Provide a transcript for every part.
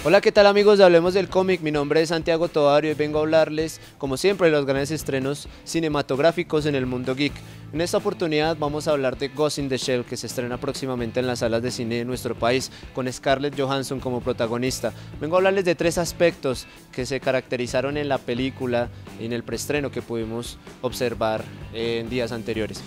Hola, ¿qué tal amigos de Hablemos del Cómic? Mi nombre es Santiago Tovar y hoy vengo a hablarles, como siempre, de los grandes estrenos cinematográficos en el mundo geek. En esta oportunidad vamos a hablar de Ghost in the Shell, que se estrena próximamente en las salas de cine de nuestro país, con Scarlett Johansson como protagonista. Vengo a hablarles de tres aspectos que se caracterizaron en la película y en el preestreno que pudimos observar en días anteriores.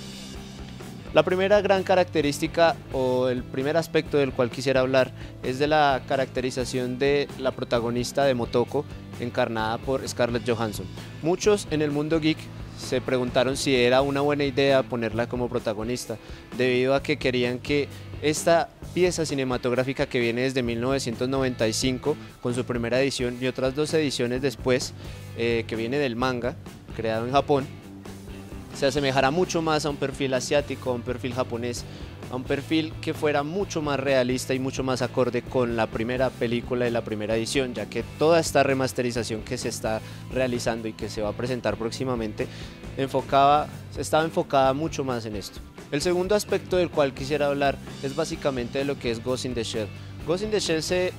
La primera gran característica o el primer aspecto del cual quisiera hablar es de la caracterización de la protagonista de Motoko, encarnada por Scarlett Johansson. Muchos en el mundo geek se preguntaron si era una buena idea ponerla como protagonista, debido a que querían que esta pieza cinematográfica que viene desde 1995 con su primera edición y otras dos ediciones después, que viene del manga, creado en Japón, se asemejara mucho más a un perfil asiático, a un perfil japonés, a un perfil que fuera mucho más realista y mucho más acorde con la primera película y la primera edición, ya que toda esta remasterización que se está realizando y que se va a presentar próximamente estaba enfocada mucho más en esto. El segundo aspecto del cual quisiera hablar es básicamente de lo que es Ghost in the Shell. Ghost in the Shell se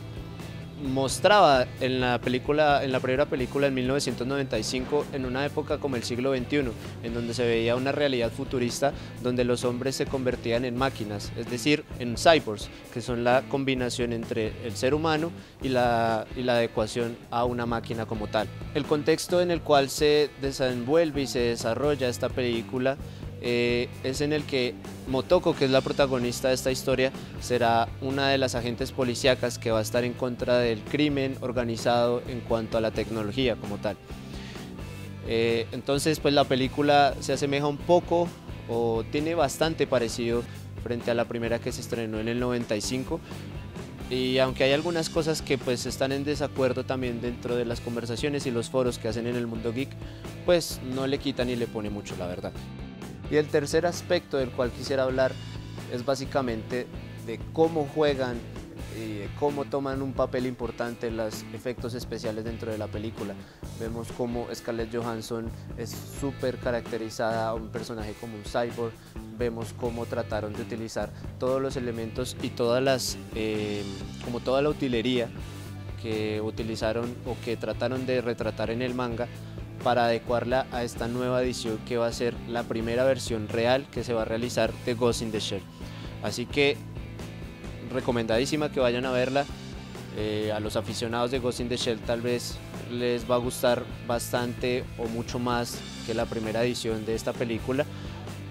mostraba en la primera película en 1995 en una época como el siglo XXI, en donde se veía una realidad futurista donde los hombres se convertían en máquinas, es decir, en cyborgs, que son la combinación entre el ser humano y la adecuación a una máquina como tal. El contexto en el cual se desenvuelve y se desarrolla esta película es en el que Motoko, que es la protagonista de esta historia, será una de las agentes policíacas que va a estar en contra del crimen organizado en cuanto a la tecnología como tal. Entonces pues la película se asemeja un poco o tiene bastante parecido frente a la primera que se estrenó en el 95, y aunque hay algunas cosas que pues están en desacuerdo también dentro de las conversaciones y los foros que hacen en el mundo geek, pues no le quita ni le pone mucho, la verdad. Y el tercer aspecto del cual quisiera hablar es básicamente de cómo juegan y de cómo toman un papel importante en los efectos especiales dentro de la película. Vemos cómo Scarlett Johansson es súper caracterizada a un personaje como un cyborg, vemos cómo trataron de utilizar todos los elementos y toda la utilería que utilizaron o que trataron de retratar en el manga, para adecuarla a esta nueva edición que va a ser la primera versión real que se va a realizar de Ghost in the Shell. Así que recomendadísima que vayan a verla. A los aficionados de Ghost in the Shell tal vez les va a gustar bastante o mucho más que la primera edición de esta película,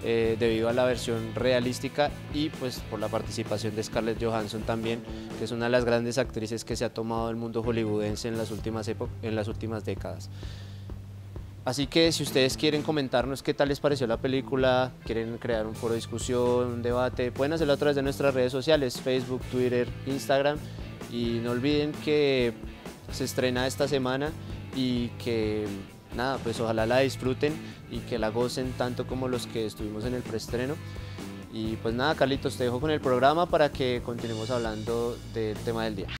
debido a la versión realística y pues por la participación de Scarlett Johansson también, que es una de las grandes actrices que se ha tomado el mundo hollywoodense en las últimas décadas. Así que si ustedes quieren comentarnos qué tal les pareció la película, quieren crear un foro de discusión, un debate, pueden hacerlo a través de nuestras redes sociales, Facebook, Twitter, Instagram, y no olviden que se estrena esta semana y que nada, pues ojalá la disfruten y que la gocen tanto como los que estuvimos en el preestreno. Y pues nada, Carlitos, te dejo con el programa para que continuemos hablando del tema del día.